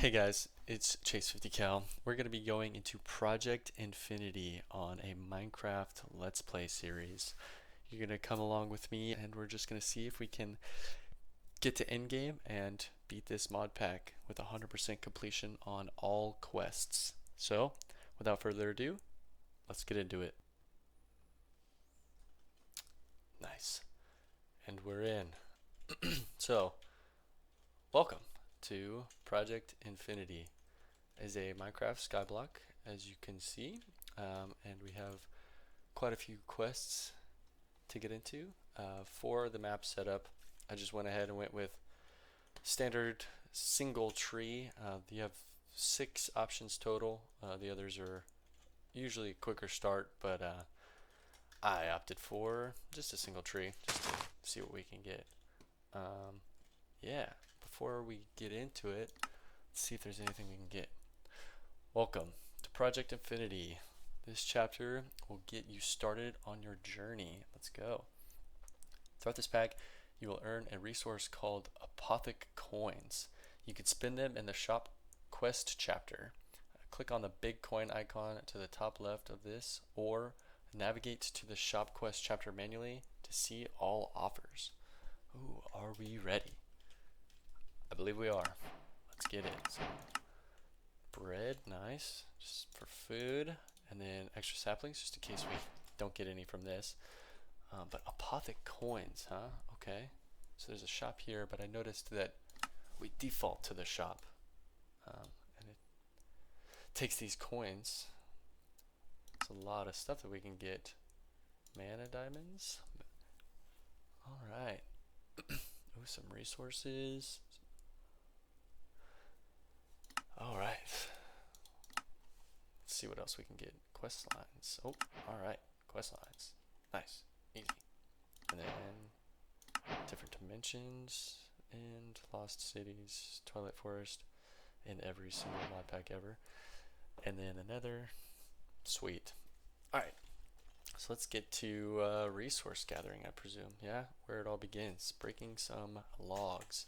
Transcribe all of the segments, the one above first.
Hey guys, it's Chase50Cal. We're going to be going into Project Infinity on a Minecraft Let's Play series. You're going to come along with me and we're just going to see if we can get to endgame and beat this mod pack with 100% completion on all quests. So, without further ado, let's get into it. Nice. And we're in. So, welcome to Project Infinity. Is a Minecraft skyblock, as you can see, and we have quite a few quests to get into. For the map setup, I just went ahead and went with standard single tree. You have 6 options total. The others are usually a quicker start, but I opted for just a single tree just to see what we can get. Yeah, before we get into it, let's see if there's anything we can get. Welcome to Project Infinity. This chapter will get you started on your journey. Let's go. Throughout this pack, you will earn a resource called Apothic Coins. You can spend them in the shop quest chapter. Click on the big coin icon to the top left of this, or navigate to the shop quest chapter manually to see all offers. Ooh, are we ready? I believe we are. Let's get it. So, bread, nice, just for food, and then extra saplings just in case we don't get any from this. But Apothic Coins, huh? Okay. So there's a shop here, but I noticed that we default to the shop, and it takes these coins. It's a lot of stuff that we can get. Mana diamonds. All right. Ooh, some resources. All right. Let's see what else we can get. Quest lines. Oh, all right. Quest lines. Nice. Easy. And then different dimensions and lost cities, Twilight Forest, in every single mod pack ever. And then another. Sweet. Alright. So let's get to resource gathering, I presume. Yeah, where it all begins. Breaking some logs.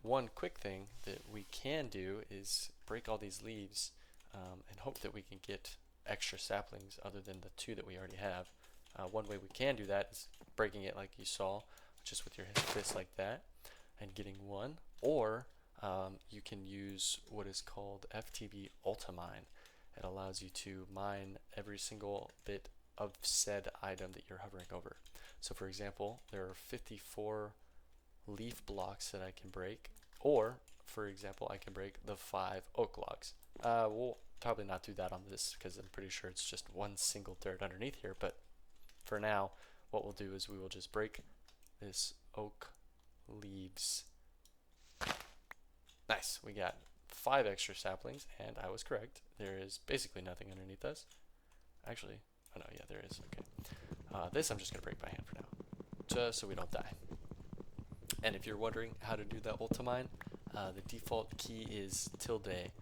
One quick thing that we can do is break all these leaves and hope that we can get extra saplings other than the 2 that we already have. One way we can do that is breaking it like you saw, just with your fist like that, and getting 1. Or you can use what is called FTB Ultimine. It allows you to mine every single bit of said item that you're hovering over. So for example, there are 54 leaf blocks that I can break, or for example, I can break the 5 oak logs. We'll probably not do that on this because I'm pretty sure it's just one single dirt underneath here, but for now, what we'll do is we will just break this oak leaves. Nice, we got 5 extra saplings, and I was correct. There is basically nothing underneath us. Actually, oh no, yeah, there is. Okay. This I'm just going to break by hand for now, just so we don't die. And if you're wondering how to do that ultimine, the default key is tilde,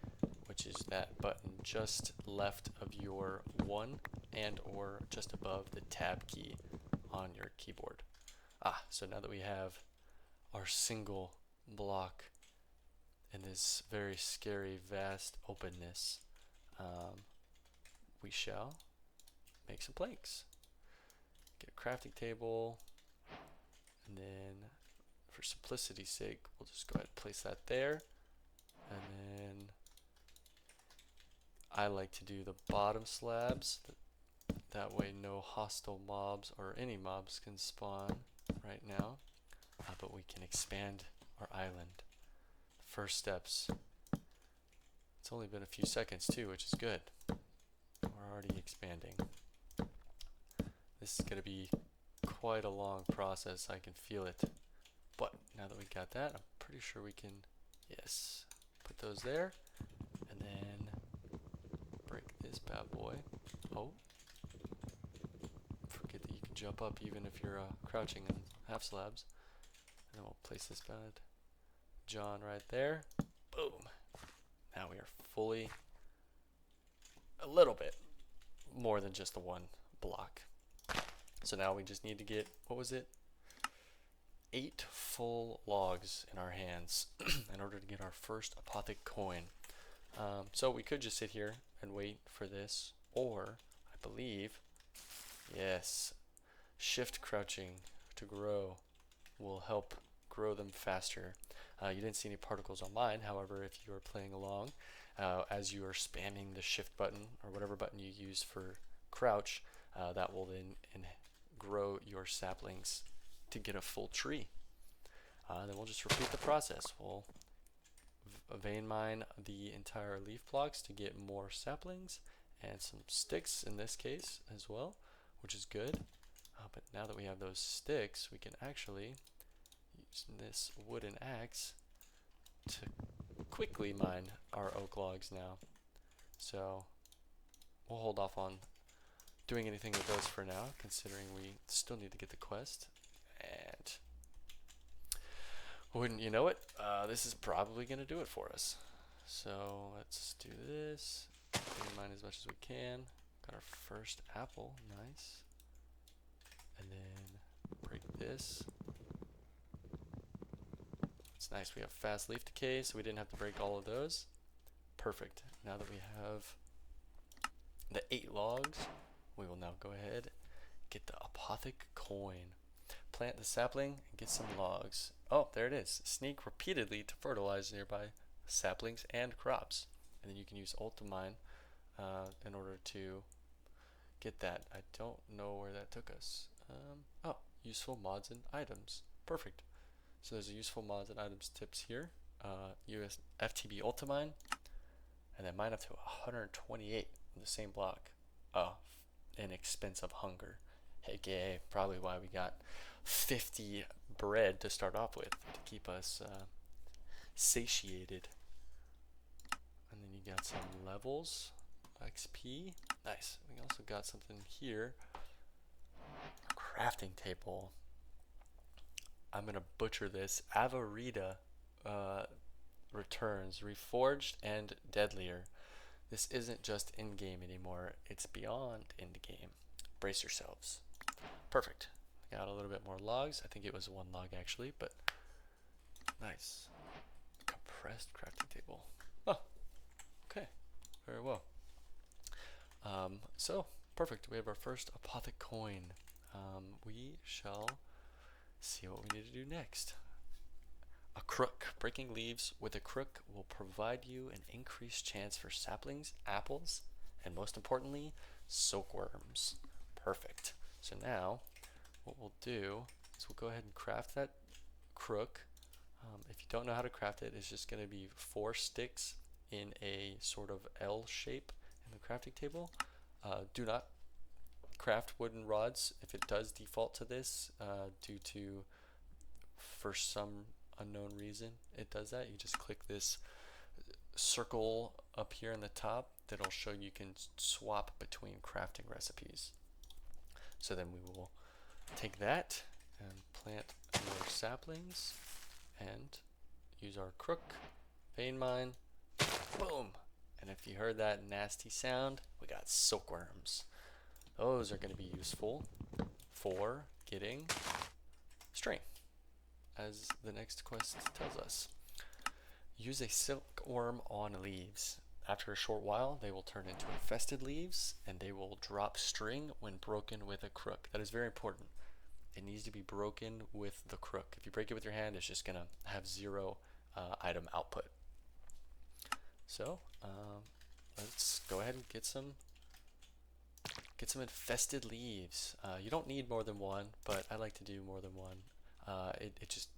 which is that button just left of your 1 and or just above the tab key on your keyboard. So now that we have our single block in this very scary vast openness, we shall make some planks. Get a crafting table, and then for simplicity's sake, we'll just go ahead and place that there. And then I like to do the bottom slabs. That way no hostile mobs or any mobs can spawn right now. But we can expand our island. First steps. It's only been a few seconds too, which is good. We're already expanding. This is going to be quite a long process. I can feel it. But now that we got that, I'm pretty sure we can, yes, put those there. And then break this bad boy. Oh. Forget that you can jump up even if you're crouching in half slabs. And then we'll place this bad John right there. Boom. Now we are fully, a little bit more than just the 1 block. So now we just need to get, what was it? 8 full logs in our hands in order to get our first apothic coin. So we could just sit here and wait for this, or I believe, yes, shift crouching to grow will help grow them faster. You didn't see any particles on mine, however, if you are playing along, as you are spamming the shift button or whatever button you use for crouch, that will then grow your saplings to get a full tree. Then we'll just repeat the process. We'll vein mine the entire leaf blocks to get more saplings and some sticks in this case as well, which is good. But now that we have those sticks, we can actually use this wooden axe to quickly mine our oak logs now. So we'll hold off on doing anything with those for now, considering we still need to get the quest. And wouldn't you know it, this is probably going to do it for us. So let's do this. Mine as much as we can. Got our first apple, nice. And then break this. It's nice, we have fast leaf decay, so we didn't have to break all of those. Perfect. Now that we have the 8 logs, we will now go ahead, get the apothic coin. Plant the sapling and get some logs. Oh, there it is. Sneak repeatedly to fertilize nearby saplings and crops. And then you can use ult to mine in order to get that. I don't know where that took us. Oh, useful mods and items. Perfect. So there's a useful mods and items tips here. US FTB Ultimine, and then mine up to 128 on the same block. Oh, an expense of hunger. AKA probably why we got 50 bread to start off with to keep us satiated. And then you got some levels, XP. Nice. We also got something here. A crafting table. I'm gonna butcher this. Avarita returns, reforged and deadlier. This isn't just in-game anymore, it's beyond in-game. Brace yourselves. Perfect. Got a little bit more logs. I think it was 1 log actually, but nice. Compressed crafting table. Oh, okay. Very well. So, perfect. We have our first apothic coin. We shall see what we need to do next. A crook. Breaking leaves with a crook will provide you an increased chance for saplings, apples, and most importantly, silkworms. Perfect. So now, what we'll do is we'll go ahead and craft that crook. If you don't know how to craft it, it's just going to be 4 sticks in a sort of L shape in the crafting table. Do not craft wooden rods if it does default to this due to, for some unknown reason, it does that. You just click this circle up here in the top that'll show you can swap between crafting recipes. So then we will take that and plant more saplings and use our crook, vein mine, boom! And if you heard that nasty sound, we got silkworms. Those are going to be useful for getting string, as the next quest tells us. Use a silkworm on leaves. After a short while, they will turn into infested leaves, and they will drop string when broken with a crook. That is very important. It needs to be broken with the crook. If you break it with your hand, it's just going to have 0 item output. So, let's go ahead and get some infested leaves. You don't need more than 1, but I like to do more than 1. It just,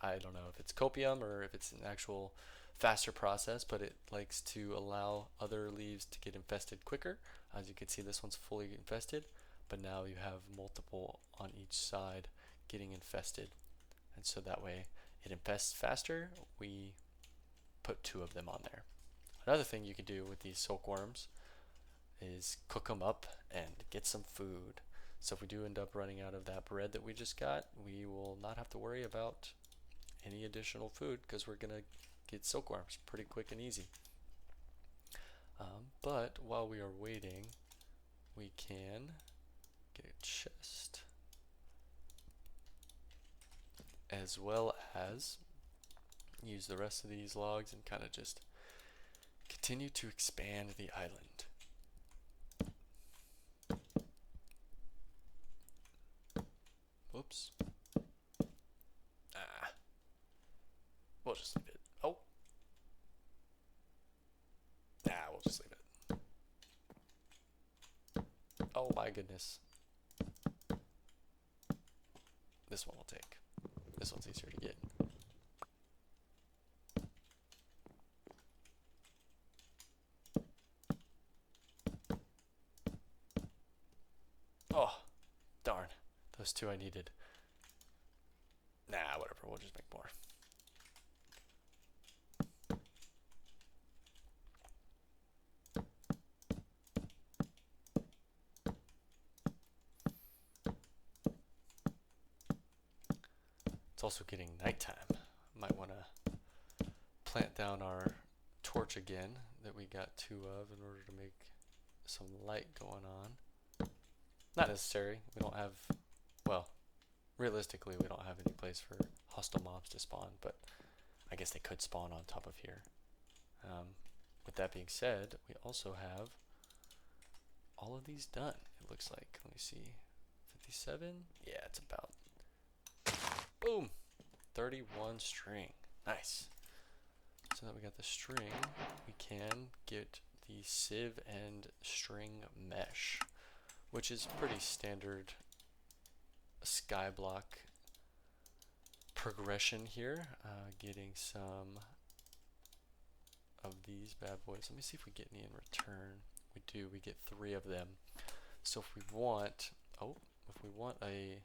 I don't know if it's copium or if it's an actual faster process, but it likes to allow other leaves to get infested quicker. As you can see, this one's fully infested, but now you have multiple on each side getting infested, and so that way it infests faster. We put 2 of them on there. Another thing you can do with these silkworms is cook them up and get some food. So if we do end up running out of that bread that we just got, we will not have to worry about any additional food because we're gonna get silkworms pretty quick and easy. But while we are waiting, we can get a chest. as well as use the rest of these logs and kind of just continue to expand the island. Whoops. We'll just leave it. Oh. We'll just leave it. Oh my goodness. This one will take. This one's easier to get. Oh, darn. Those two I needed. Nah, whatever. We'll just make more. It's also getting nighttime. Might want to plant down our torch again that we got two of in order to make some light going on. Not necessary. We don't have, well, realistically we don't have any place for hostile mobs to spawn, but I guess they could spawn on top of here. With that being said, we also have all of these done, it looks like. Let me see. 57? Yeah, it's about. Boom! 31 string. Nice. So that we got the string, we can get the sieve and string mesh, which is pretty standard skyblock progression here. Getting some of these bad boys. Let me see if we get any in return. We do. We get 3 of them. So if we want, if we want a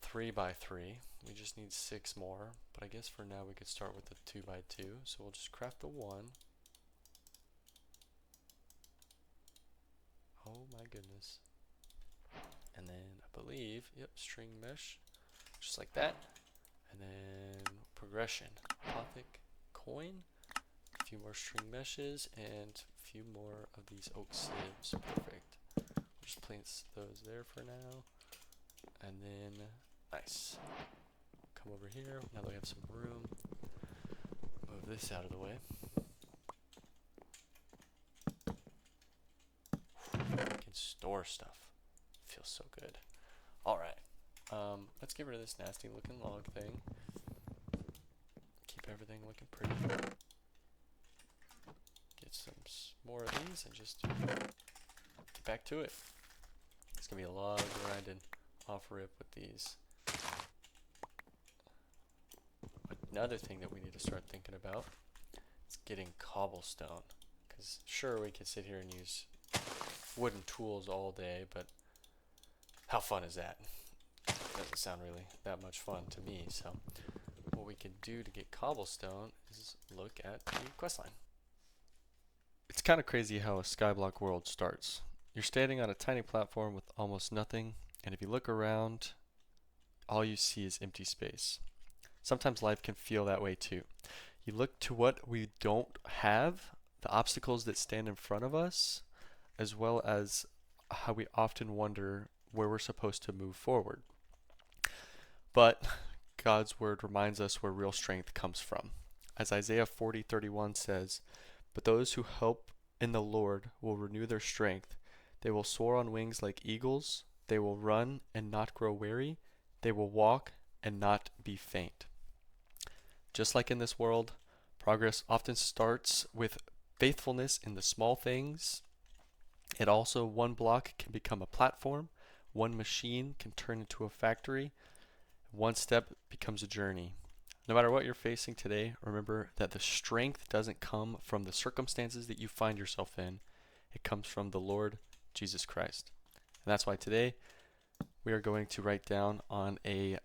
3x3, we just need 6 more. But I guess for now we could start with the 2x2. So we'll just craft the 1. Oh my goodness. And then I believe, yep, string mesh, just like that. And then progression, apothic coin, a few more string meshes, and a few more of these oak sieves. Perfect. We'll just place those there for now. And then, nice. Come over here, now that we have some room, move this out of the way. We can store stuff. Feels so good. Alright. Let's get rid of this nasty looking log thing. Keep everything looking pretty. Get some more of these and just get back to it. It's gonna be a lot of grinding off rip with these. Another thing that we need to start thinking about is getting cobblestone. Because sure, we could sit here and use wooden tools all day, but how fun is that? Doesn't sound really that much fun to me. So what we can do to get cobblestone is look at the questline. It's kind of crazy how a skyblock world starts. You're standing on a tiny platform with almost nothing, and if you look around, all you see is empty space. Sometimes life can feel that way too. You look to what we don't have, the obstacles that stand in front of us, as well as how we often wonder where we're supposed to move forward. But God's word reminds us where real strength comes from. As Isaiah 40:31 says, "But those who hope in the Lord will renew their strength. They will soar on wings like eagles. They will run and not grow weary. They will walk and not be faint." Just like in this world, progress often starts with faithfulness in the small things. It also, one block can become a platform, one machine can turn into a factory, one step becomes a journey. No matter what you're facing today, remember that the strength doesn't come from the circumstances that you find yourself in. It comes from the Lord Jesus Christ. And that's why today we are going to write down on a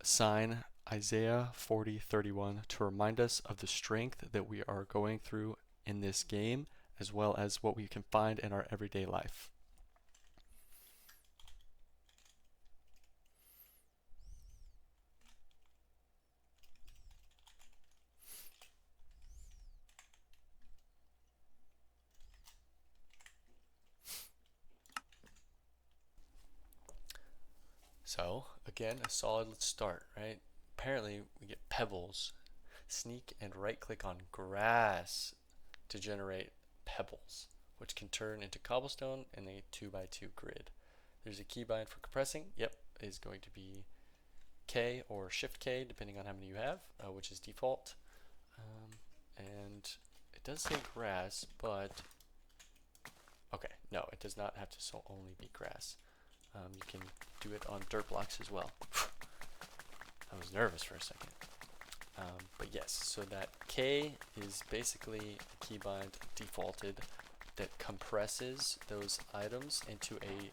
sign Isaiah 40:31 to remind us of the strength that we are going through in this game, as well as what we can find in our everyday life. So again, a solid start, right? Apparently we get pebbles. Sneak and right click on grass to generate pebbles, which can turn into cobblestone in a 2x2 grid. There's a keybind for compressing. Yep, is going to be K or Shift K, depending on how many you have, which is default. And it does say grass, but okay, no, it does not have to only be grass. You can do it on dirt blocks as well. I was nervous for a second. But yes, so that K is basically a keybind defaulted that compresses those items into a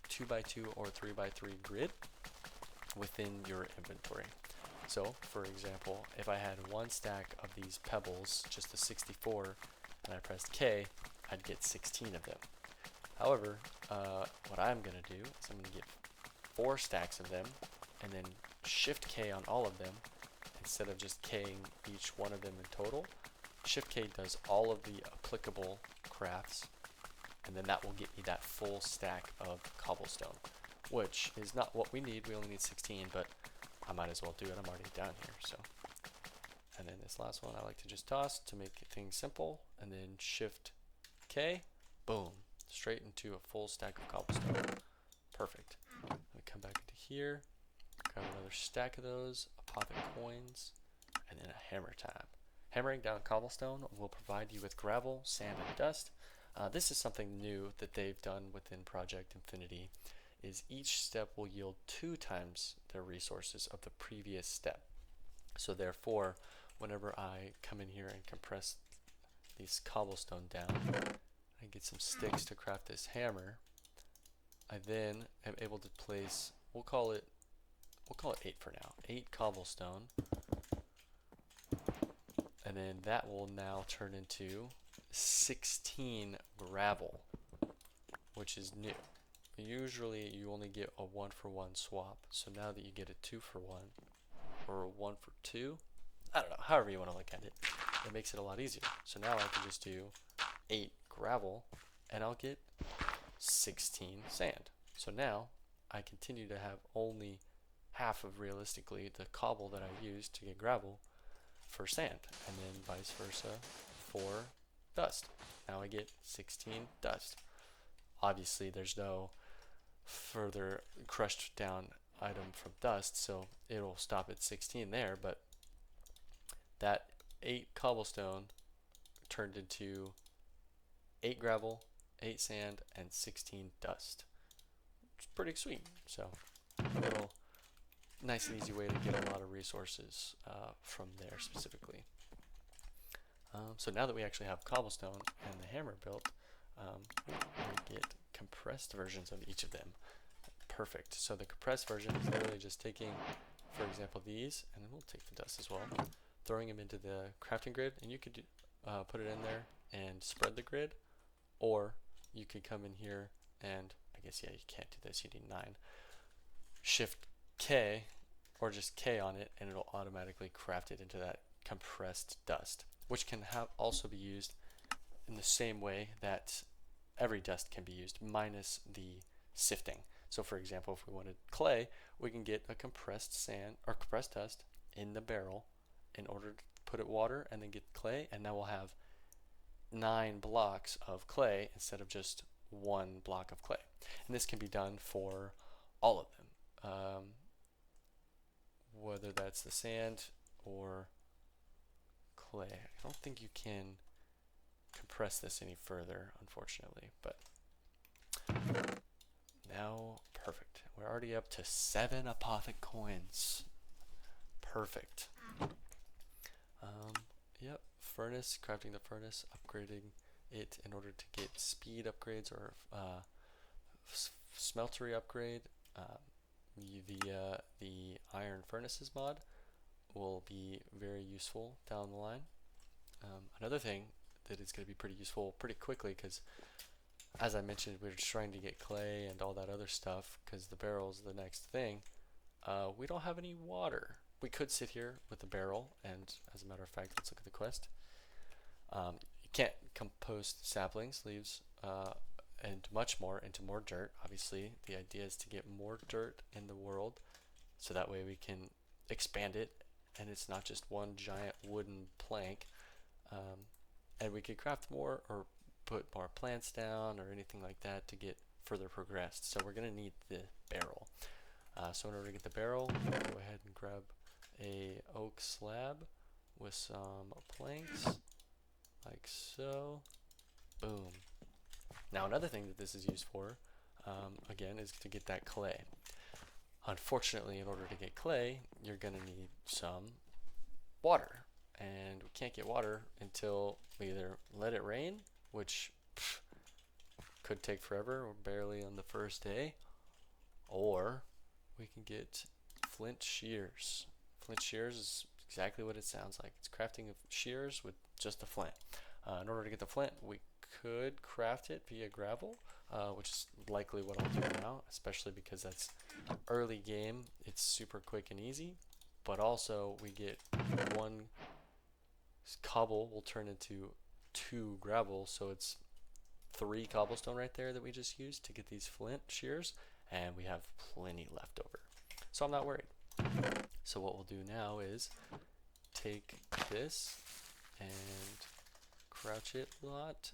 2x2 or 3x3 grid within your inventory. So, for example, if I had one stack of these pebbles, just the 64, and I pressed K, I'd get 16 of them. However, what I'm going to do is I'm going to get 4 stacks of them, and then Shift K on all of them, instead of just K'ing each one of them in total. Shift K does all of the applicable crafts, and then that will get me that full stack of cobblestone, which is not what we need. We only need 16, but I might as well do it. I'm already down here, so. And then this last one I like to just toss to make things simple, and then Shift K, boom, straight into a full stack of cobblestone. Perfect. We come back into here, grab another stack of those, Apothic coins, and then a hammer time. Hammering down cobblestone will provide you with gravel, sand, and dust. This is something new that they've done within Project Infinity, is each step will yield 2 times the resources of the previous step. So therefore, whenever I come in here and compress these cobblestone down, I get some sticks to craft this hammer. I then am able to place, we'll call it 8 for now, 8 cobblestone, and then that will now turn into 16 gravel, which is new. Usually you only get a 1-for-1 swap, so now that you get a 2-for-1 or a 1-for-2, I don't know, however you want to look at it, it makes it a lot easier. So now I can just do 8 gravel and I'll get 16 sand. So now I continue to have only half of, realistically, the cobble that I used to get gravel for sand, and then vice versa for dust. Now I get 16 dust. Obviously there's no further crushed down item from dust, so it'll stop at 16 there, but that 8 cobblestone turned into 8 gravel, 8 sand, and 16 dust. It's pretty sweet. So a little nice and easy way to get a lot of resources from there specifically. So now that we actually have cobblestone and the hammer built, we get compressed versions of each of them. Perfect. So the compressed version is literally just taking, for example, these, and then we'll take the dust as well, throwing them into the crafting grid, and you could put it in there and spread the grid, or you could come in here and, I guess, yeah, you can't do this, you need 9. Shift K, or just K on it, and it'll automatically craft it into that compressed dust, which can also be used in the same way that every dust can be used, minus the sifting. So for example, if we wanted clay, we can get a compressed sand or compressed dust in the barrel in order to put it water and then get clay, and now we'll have 9 blocks of clay instead of just 1 block of clay. And this can be done for all of them, whether that's the sand or clay. I don't think you can compress this any further, unfortunately, but now perfect. We're already up to 7 Apothic coins. Perfect. Yep, furnace, crafting the furnace, upgrading it in order to get speed upgrades or smeltery upgrade via the iron furnaces mod will be very useful down the line. Another thing that is going to be pretty useful pretty quickly, because as I mentioned, we're just trying to get clay and all that other stuff because the barrel's the next thing. We don't have any water. We could sit here with the barrel, and as a matter of fact, let's look at the quest. You can't compost saplings, leaves, and much more into more dirt. Obviously, the idea is to get more dirt in the world so that way we can expand it and it's not just one giant wooden plank. And we could craft more or put more plants down or anything like that to get further progressed. So we're going to need the barrel. So in order to get the barrel, we'll go ahead and grab a oak slab with some planks, like so. Boom. Now another thing that this is used for, again, is to get that clay. Unfortunately, in order to get clay, you're going to need some water. And we can't get water until we either let it rain, which could take forever, we're barely on the first day, or we can get flint shears. Flint shears is exactly what it sounds like. It's crafting of shears with just a flint. In order to get the flint, we could craft it via gravel, which is likely what I'll do now, especially because that's early game. It's super quick and easy, but also we get one cobble will turn into 2 gravel, so it's 3 cobblestone right there that we just used to get these flint shears, and we have plenty left over. So I'm not worried. So what we'll do now is take this and crouch it a lot,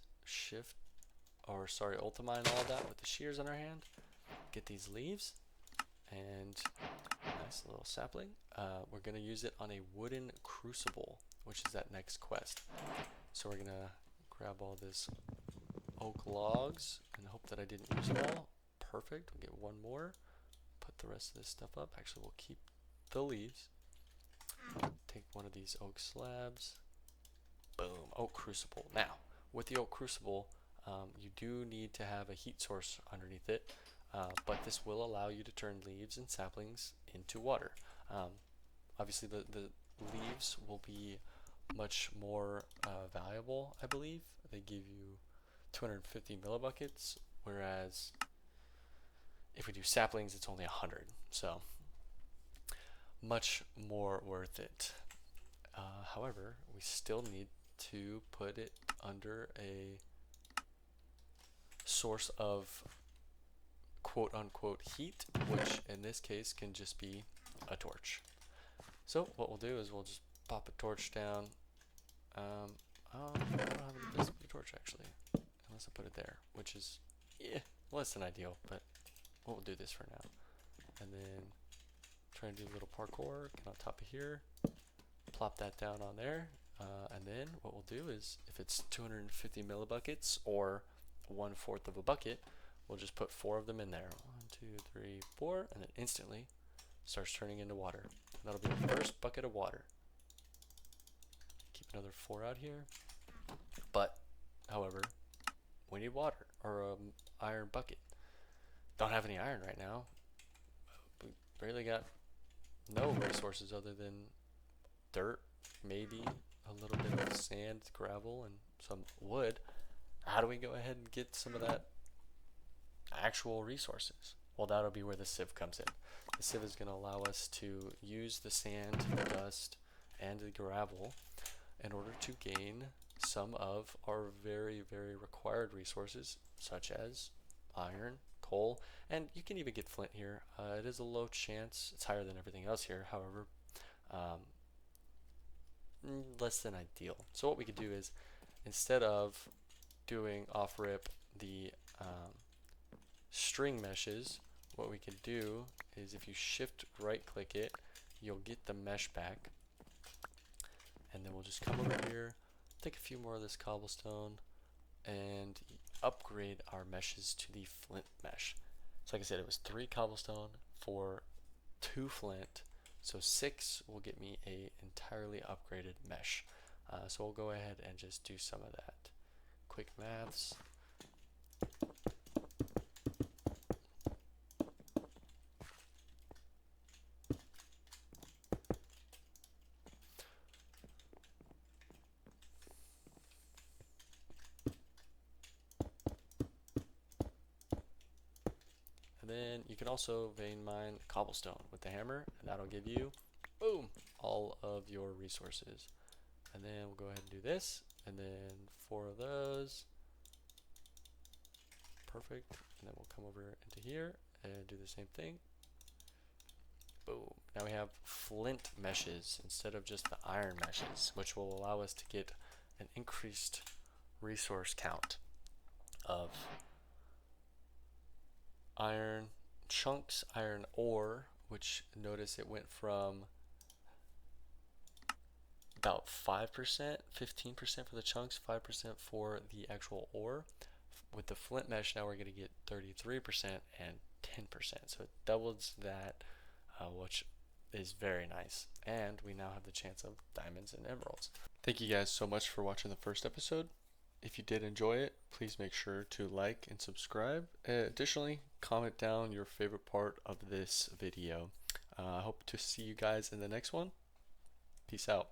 ultimine all that with the shears in our hand, get these leaves, and nice little sapling. We're going to use it on a wooden crucible, which is that next quest. So we're going to grab all this oak logs and hope that I didn't use them all. Perfect. We'll get one more. Put the rest of this stuff up. Actually, we'll keep the leaves. Take one of these oak slabs. Boom. Oak crucible. Now, with the oak crucible, you do need to have a heat source underneath it, but this will allow you to turn leaves and saplings into water. Obviously, the leaves will be much more valuable, I believe. They give you 250 millibuckets, whereas if we do saplings, it's only 100. So much more worth it. However, we still need to put it under a source of quote unquote heat, which in this case can just be a torch. So what we'll do is we'll just pop a torch down. I don't have a place to put a torch actually, unless I put it there, which is less than ideal, but we'll do this for now. And then try and do a little parkour, get on top of here, plop that down on there, and then what we'll do is if it's 250 millibuckets or 1/4 of a bucket, we'll just put 4 of them in there. 1, 2, 3, 4, and it instantly starts turning into water. That'll be the first bucket of water. Keep another 4 out here. But, however, we need water or an iron bucket. Don't have any iron right now. We really got no resources other than dirt, maybe a little bit of sand, gravel, and some wood. How do we go ahead and get some of that actual resources? Well, that'll be where the sieve comes in. The sieve is going to allow us to use the sand, the dust, and the gravel in order to gain some of our very, very required resources, such as iron, coal, and you can even get flint here. It is a low chance. It's higher than everything else here, however, less than ideal. So what we could do is, instead of doing off-rip the string meshes, what we could do is if you shift right click it, you'll get the mesh back, and then we'll just come over here, take a few more of this cobblestone, and upgrade our meshes to the flint mesh. So like I said, it was 3 cobblestone for 2 flint, so 6 will get me a entirely upgraded mesh. So we'll go ahead and just do some of that. Quick maths. And then you can also vein mine cobblestone with the hammer, and that'll give you, boom, all of your resources. And then we'll go ahead and do this, and then 4 of those. perfect. And then we'll come over into here and do the same thing. Boom. Now we have flint meshes instead of just the iron meshes, which will allow us to get an increased resource count of iron chunks, iron ore, which notice it went from about 5%, 15% for the chunks, 5% for the actual ore. With the flint mesh, now we're going to get 33% and 10%. So it doubles that, which is very nice. And we now have the chance of diamonds and emeralds. Thank you guys so much for watching the first episode. If you did enjoy it, please make sure to like and subscribe. Additionally, comment down your favorite part of this video. I hope to see you guys in the next one. Peace out.